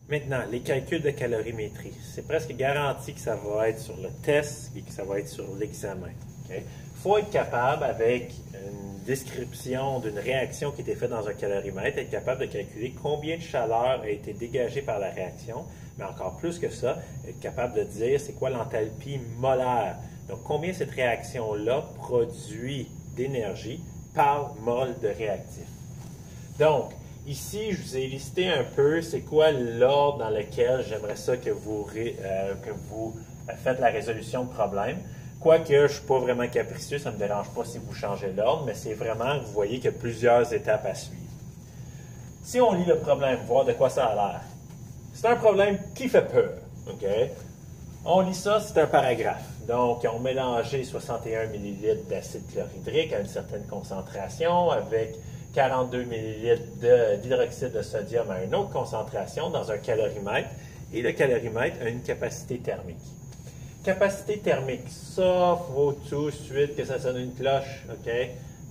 Maintenant, les calculs de calorimétrie. C'est presque garanti que ça va être sur le test et que ça va être sur l'examen. Il faut être capable, avec une description d'une réaction qui a été faite dans un calorimètre, être capable de calculer combien de chaleur a été dégagée par la réaction, mais encore plus que ça, être capable de dire c'est quoi l'enthalpie molaire. Donc, combien cette réaction-là produit d'énergie par mol de réactif. Donc, ici, je vous ai listé un peu c'est quoi l'ordre dans lequel j'aimerais ça que vous faites la résolution de problème. Quoique je ne suis pas vraiment capricieux, ça ne me dérange pas si vous changez l'ordre, mais c'est vraiment que vous voyez qu'il y a plusieurs étapes à suivre. Si on lit le problème, voir de quoi ça a l'air. C'est un problème qui fait peur. Okay? On lit ça, c'est un paragraphe. Donc, ils ont mélangé 61 ml d'acide chlorhydrique à une certaine concentration avec 42 ml d'hydroxyde de sodium à une autre concentration dans un calorimètre. Et le calorimètre a une capacité thermique. Capacité thermique, ça, il faut tout de suite que ça sonne une cloche. OK?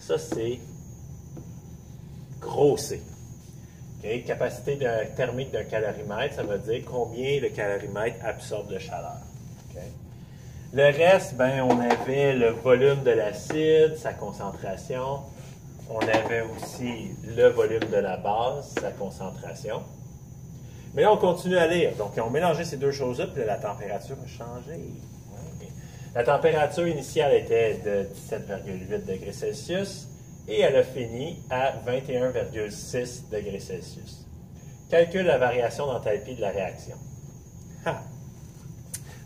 Ça, c'est gros C. Okay? Capacité thermique d'un calorimètre, ça veut dire combien le calorimètre absorbe de chaleur. Okay? Le reste, ben, on avait le volume de l'acide, sa concentration. On avait aussi le volume de la base, sa concentration. Mais là, on continue à lire. Donc, ils ont mélangé ces deux choses-là, puis là, la température a changé. Ouais. La température initiale était de 17,8 degrés Celsius et elle a fini à 21,6 degrés Celsius. Calcule la variation d'enthalpie de la réaction. Ha!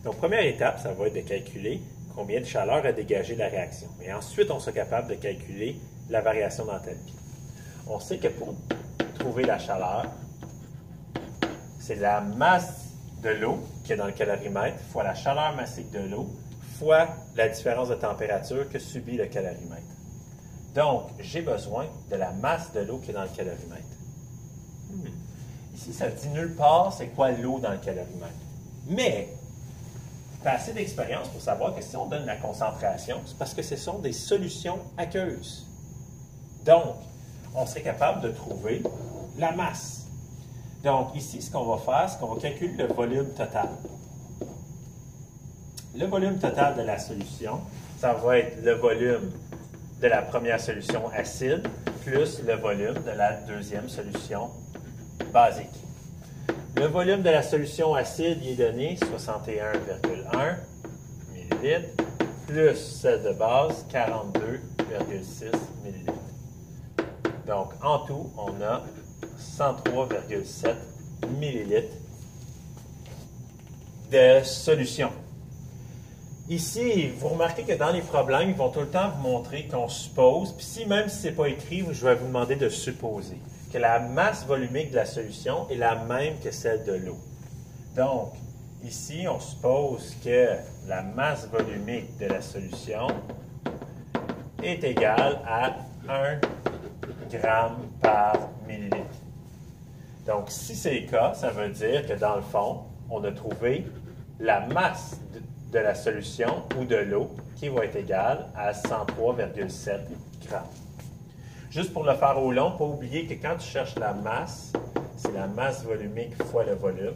Donc, première étape, ça va être de calculer combien de chaleur a dégagé la réaction. Et ensuite, on sera capable de calculer la variation d'enthalpie. On sait que pour trouver la chaleur, c'est la masse de l'eau qui est dans le calorimètre fois la chaleur massique de l'eau fois la différence de température que subit le calorimètre. Donc, j'ai besoin de la masse de l'eau qui est dans le calorimètre. Ici, ça ne dit nulle part c'est quoi l'eau dans le calorimètre. Mais, tu as assez d'expérience pour savoir que si on donne la concentration, c'est parce que ce sont des solutions aqueuses. Donc, on serait capable de trouver la masse. Donc, ici, ce qu'on va faire, c'est qu'on va calculer le volume total. Le volume total de la solution, ça va être le volume de la première solution acide plus le volume de la deuxième solution basique. Le volume de la solution acide il est donné 61,1 ml plus celle de base 42,6 ml. Donc, en tout, on a 103,7 ml de solution. Ici, vous remarquez que dans les problèmes, ils vont tout le temps vous montrer qu'on suppose, puis si même si ce n'est pas écrit, je vais vous demander de supposer que la masse volumique de la solution est la même que celle de l'eau. Donc, ici, on suppose que la masse volumique de la solution est égale à 1 g par millilitre. Donc, si c'est le cas, ça veut dire que dans le fond, on a trouvé la masse de la solution ou de l'eau qui va être égale à 103,7 grammes. Juste pour le faire au long, pas oublier que quand tu cherches la masse, c'est la masse volumique fois le volume.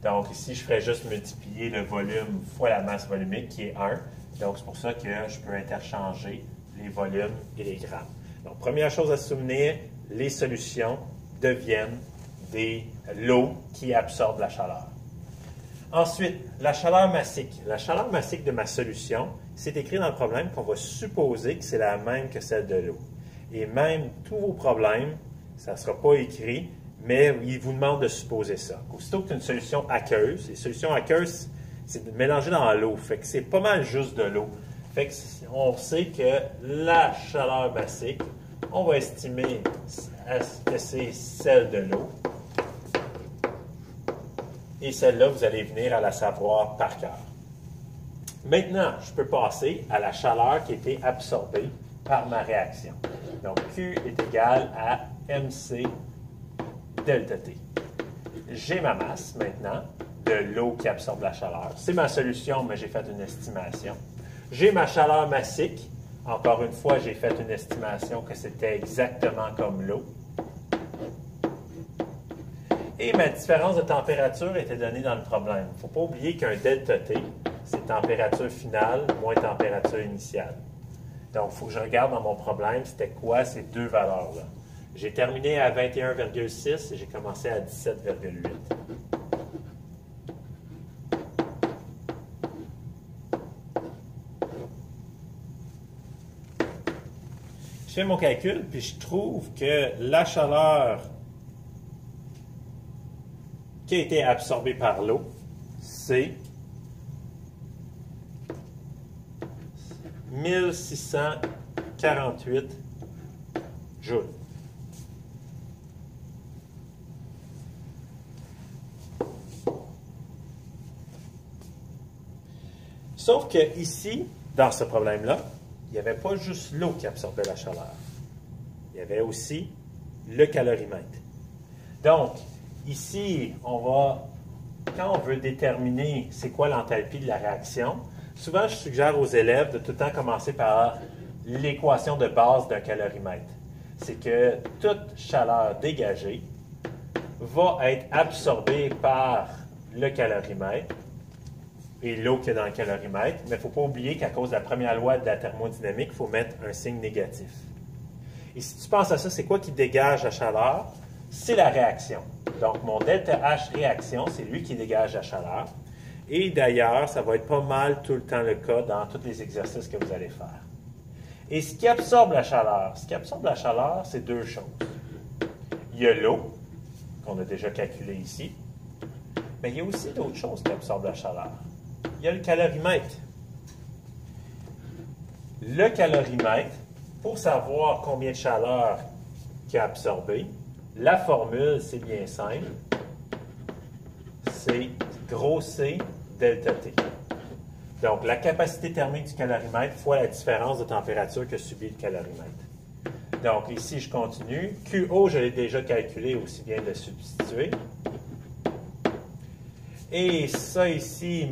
Donc ici, je ferais juste multiplier le volume fois la masse volumique qui est 1. Donc c'est pour ça que je peux interchanger les volumes et les grammes. Donc première chose à se souvenir, les solutions deviennent de l'eau qui absorbe la chaleur. Ensuite, la chaleur massique. La chaleur massique de ma solution, c'est écrit dans le problème qu'on va supposer que c'est la même que celle de l'eau. Et même tous vos problèmes, ça ne sera pas écrit, mais il vous demande de supposer ça. Aussitôt que tu as une solution aqueuse, les solutions aqueuses, c'est mélangé dans l'eau. Fait que c'est pas mal juste de l'eau. Fait que on sait que la chaleur massique, on va estimer que c'est celle de l'eau. Et celle-là, vous allez venir à la savoir par cœur. Maintenant, je peux passer à la chaleur qui a été absorbée par ma réaction. Donc, Q est égal à MC delta T. J'ai ma masse maintenant de l'eau qui absorbe la chaleur. C'est ma solution, mais j'ai fait une estimation. J'ai ma chaleur massique. Encore une fois, j'ai fait une estimation que c'était exactement comme l'eau. Et ma différence de température était donnée dans le problème. Il ne faut pas oublier qu'un delta T, c'est température finale moins température initiale. Donc, il faut que je regarde dans mon problème, c'était quoi ces deux valeurs-là. J'ai terminé à 21,6 et j'ai commencé à 17,8. Je fais mon calcul, puis je trouve que la chaleur qui a été absorbée par l'eau, c'est 1648 joules. Sauf que ici, dans ce problème-là, il n'y avait pas juste l'eau qui absorbait la chaleur. Il y avait aussi le calorimètre. Donc, ici, quand on veut déterminer c'est quoi l'enthalpie de la réaction, souvent je suggère aux élèves de tout le temps commencer par l'équation de base d'un calorimètre. C'est que toute chaleur dégagée va être absorbée par le calorimètre et l'eau qu'il y a dans le calorimètre, mais il ne faut pas oublier qu'à cause de la première loi de la thermodynamique, il faut mettre un signe négatif. Et si tu penses à ça, c'est quoi qui dégage la chaleur? C'est la réaction. Donc, mon delta H réaction, c'est lui qui dégage la chaleur. Et d'ailleurs, ça va être pas mal tout le temps le cas dans tous les exercices que vous allez faire. Et ce qui absorbe la chaleur? Ce qui absorbe la chaleur, c'est deux choses. Il y a l'eau, qu'on a déjà calculée ici, mais il y a aussi d'autres choses qui absorbent la chaleur. Il y a le calorimètre. Le calorimètre, pour savoir combien de chaleur qu'il a absorbé, la formule, c'est bien simple. C'est gros C delta T. Donc, la capacité thermique du calorimètre fois la différence de température que subit le calorimètre. Donc, ici, je continue. QO, je l'ai déjà calculé, aussi bien de substituer. Et ça ici,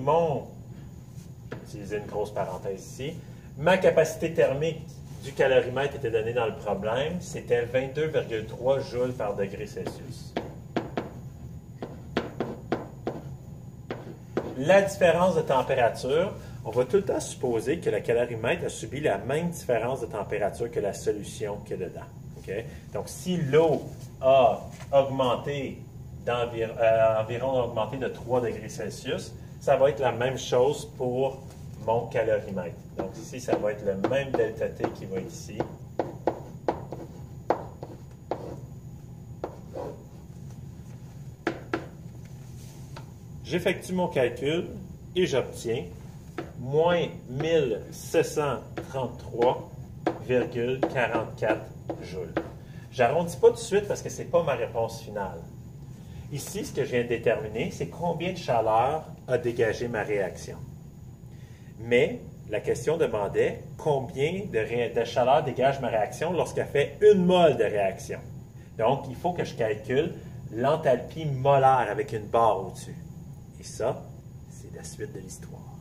utiliser une grosse parenthèse ici, ma capacité thermique du calorimètre était donnée dans le problème, c'était 22,3 joules par degré Celsius. La différence de température, on va tout le temps supposer que le calorimètre a subi la même différence de température que la solution qu'il y a dedans. Okay? Donc, si l'eau a augmenté environ augmenté de 3 degrés Celsius, ça va être la même chose pour mon calorimètre. Donc ici, ça va être le même delta T qui va être ici. J'effectue mon calcul et j'obtiens moins 1733,44 joules. J'arrondis pas tout de suite parce que ce n'est pas ma réponse finale. Ici, ce que je viens de déterminer, c'est combien de chaleur a dégagé ma réaction. Mais la question demandait combien de chaleur dégage ma réaction lorsqu'elle fait 1 mol de réaction. Donc, il faut que je calcule l'enthalpie molaire avec une barre au-dessus. Et ça, c'est la suite de l'histoire.